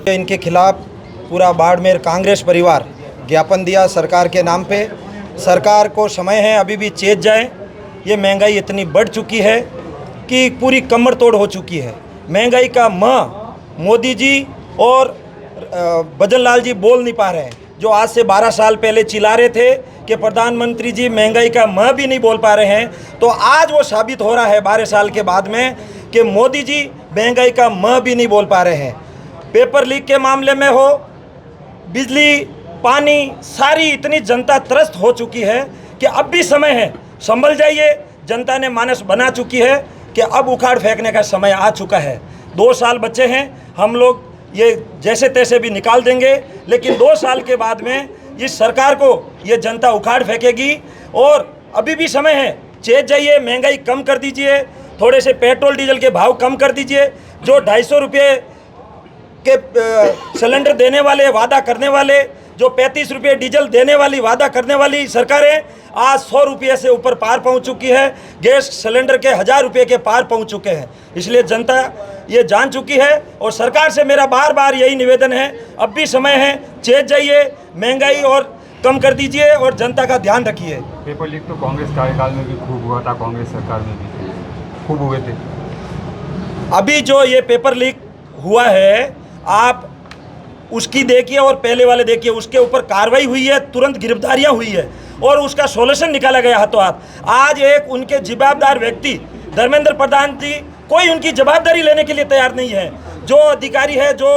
इनके खिलाफ पूरा बाड़मेर कांग्रेस परिवार ज्ञापन दिया सरकार के नाम पे। सरकार को समय है अभी भी चेत जाए। ये महंगाई इतनी बढ़ चुकी है कि पूरी कमर तोड़ हो चुकी है। महंगाई का मोदी जी और भजन लाल जी बोल नहीं पा रहे हैं, जो आज से 12 साल पहले चिल्ला रहे थे कि प्रधानमंत्री जी महंगाई का भी नहीं बोल पा रहे हैं। तो आज वो साबित हो रहा है 12 साल के बाद में कि मोदी जी महंगाई का भी नहीं बोल पा रहे हैं। पेपर लीक के मामले में हो, बिजली, पानी, सारी इतनी जनता त्रस्त हो चुकी है कि अब भी समय है, संभल जाइए। जनता ने मानस बना चुकी है कि अब उखाड़ फेंकने का समय आ चुका है। 2 साल बचे हैं, हम लोग ये जैसे तैसे भी निकाल देंगे, लेकिन 2 साल के बाद में इस सरकार को ये जनता उखाड़ फेंकेगी। और अभी भी समय है, चेत जाइए, महंगाई कम कर दीजिए, थोड़े से पेट्रोल डीजल के भाव कम कर दीजिए। जो 250 रुपये के सिलेंडर देने वाले, वादा करने वाले, जो 35 रुपये डीजल देने वाली वादा करने वाली सरकारें आज 100 रुपये से ऊपर पार पहुंच चुकी है। गैस सिलेंडर के 1000 रुपये के पार पहुंच चुके हैं। इसलिए जनता ये जान चुकी है और सरकार से मेरा बार बार यही निवेदन है, अब भी समय है, चेत जाइए, महंगाई और कम कर दीजिए और जनता का ध्यान रखिए। पेपर लीक तो कांग्रेस कार्यकाल में भी खूब हुआ था, कांग्रेस सरकार में भी खूब हुए थे। अभी जो ये पेपर लीक हुआ है, आप उसकी देखिए और पहले वाले देखिए, उसके ऊपर कार्रवाई हुई है, तुरंत गिरफ्तारियां हुई है और उसका सॉल्यूशन निकाला गया हाथों हाथ। आज एक उनके जवाबदार व्यक्ति धर्मेंद्र प्रधान जी कोई उनकी जवाबदारी लेने के लिए तैयार नहीं है। जो अधिकारी है, जो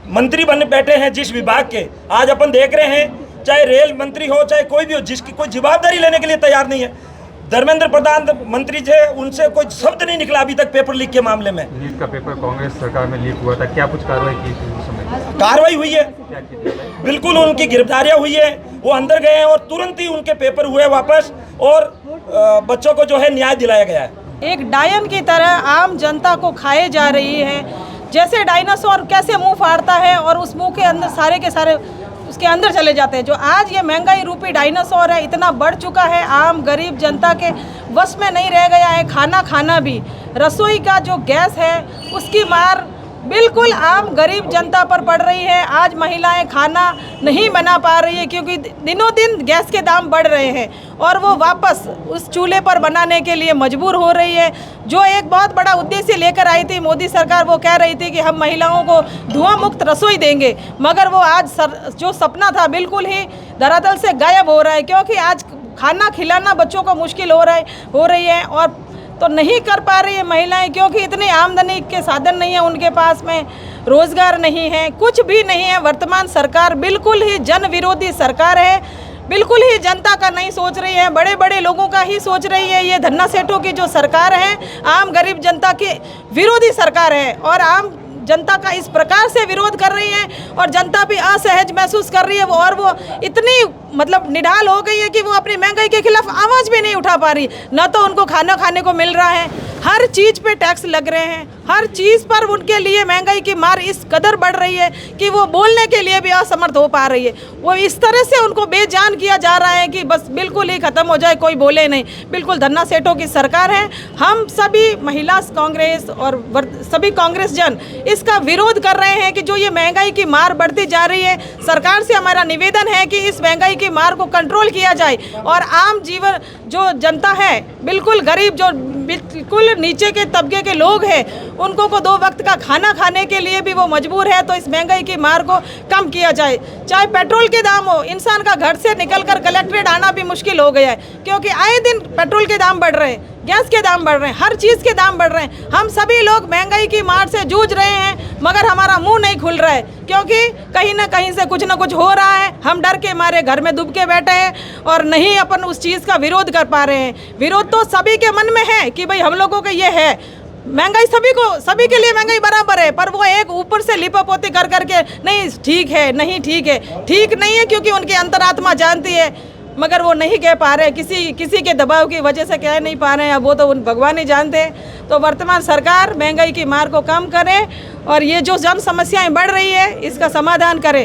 मंत्री बन बैठे हैं जिस विभाग के, आज अपन देख रहे हैं, चाहे रेल मंत्री हो चाहे कोई भी हो, जिसकी कोई जवाबदारी लेने के लिए तैयार नहीं है। धर्मेंद्र प्रधान मंत्री जी, उनसे कोई शब्द नहीं निकला अभी तक पेपर लीक के मामले में। लीक का पेपर कांग्रेस सरकार में लीक हुआ था, क्या कुछ कार्रवाई की थी उस समय? कार्रवाई हुई है, बिल्कुल उनकी गिरफ्तारियां हुई है, वो अंदर गए हैं और तुरंत ही उनके पेपर हुए वापस और बच्चों को जो है न्याय दिलाया गया है। एक डायन की तरह आम जनता को खाए जा रही है। जैसे डायनासोर कैसे मुंह फाड़ता है और उस मुंह के अंदर सारे के सारे उसके अंदर चले जाते हैं। जो आज ये महंगाई रूपी डायनासोर है, इतना बढ़ चुका है, आम गरीब जनता के वश में नहीं रह गया है। खाना भी, रसोई का जो गैस है उसकी मार बिल्कुल आम गरीब जनता पर पड़ रही है। आज महिलाएं खाना नहीं बना पा रही है क्योंकि दिनों दिन गैस के दाम बढ़ रहे हैं और वो वापस उस चूल्हे पर बनाने के लिए मजबूर हो रही है। जो एक बहुत बड़ा उद्देश्य लेकर आई थी मोदी सरकार, वो कह रही थी कि हम महिलाओं को धुआं मुक्त रसोई देंगे, मगर वो आज जो सपना था बिल्कुल ही धरातल से गायब हो रहा है। क्योंकि आज खाना खिलाना बच्चों को मुश्किल हो रही है और तो नहीं कर पा रही है महिलाएं, क्योंकि इतनी आमदनी के साधन नहीं है उनके पास में, रोजगार नहीं है, कुछ भी नहीं है। वर्तमान सरकार बिल्कुल ही जन विरोधी सरकार है, बिल्कुल ही जनता का नहीं सोच रही है, बड़े बड़े लोगों का ही सोच रही है। ये धन्ना सेठों की जो सरकार है, आम गरीब जनता की विरोधी सरकार है और आम जनता का इस प्रकार से विरोध कर रही है और जनता भी असहज महसूस कर रही है। और वो इतनी मतलब निढाल हो गई है कि वो अपनी महंगाई के खिलाफ आवाज़ भी नहीं उठा पा रही। न तो उनको खाना खाने को मिल रहा है, हर चीज़ पे टैक्स लग रहे हैं, हर चीज़ पर उनके लिए महंगाई की मार इस कदर बढ़ रही है कि वो बोलने के लिए भी असमर्थ हो पा रही है। वो इस तरह से उनको बेजान किया जा रहा है कि बस बिल्कुल ही ख़त्म हो जाए, कोई बोले नहीं। बिल्कुल धन्ना सेठों की सरकार है। हम सभी महिला कांग्रेस और सभी कांग्रेस जन इसका विरोध कर रहे हैं कि जो ये महंगाई की मार बढ़ती जा रही है, सरकार से हमारा निवेदन है कि इस महंगाई की मार को कंट्रोल किया जाए और आम जीवन जो जनता है, बिल्कुल गरीब, जो बिल्कुल नीचे के तबके के लोग हैं, उनको को 2 वक्त का खाना खाने के लिए भी वो मजबूर है। तो इस महंगाई की मार को कम किया जाए। चाहे पेट्रोल के दाम हो, इंसान का घर से निकलकर कलेक्ट्रेट आना भी मुश्किल हो गया है क्योंकि आए दिन पेट्रोल के दाम बढ़ रहे हैं, गैस के दाम बढ़ रहे हैं, हर चीज़ के दाम बढ़ रहे हैं। हम सभी लोग महंगाई की मार से जूझ रहे हैं मगर हमारा मुंह नहीं खुल रहा है क्योंकि कहीं ना कहीं से कुछ ना कुछ हो रहा है। हम डर के मारे घर में दुब के बैठे हैं और नहीं अपन उस चीज़ का विरोध कर पा रहे हैं। विरोध तो सभी के मन में है कि भाई हम लोगों का ये है, महंगाई सभी के लिए महंगाई बराबर है, पर वो एक ऊपर से लिपापोती कर करके नहीं ठीक है, नहीं ठीक है, ठीक नहीं है क्योंकि उनकी अंतरात्मा जानती है मगर वो नहीं कह पा रहे, किसी के दबाव की वजह से कह नहीं पा रहे हैं। अब वो तो भगवान ही जानते हैं। तो वर्तमान सरकार महंगाई की मार को कम करे और ये जो जन समस्याएं बढ़ रही है इसका समाधान करे।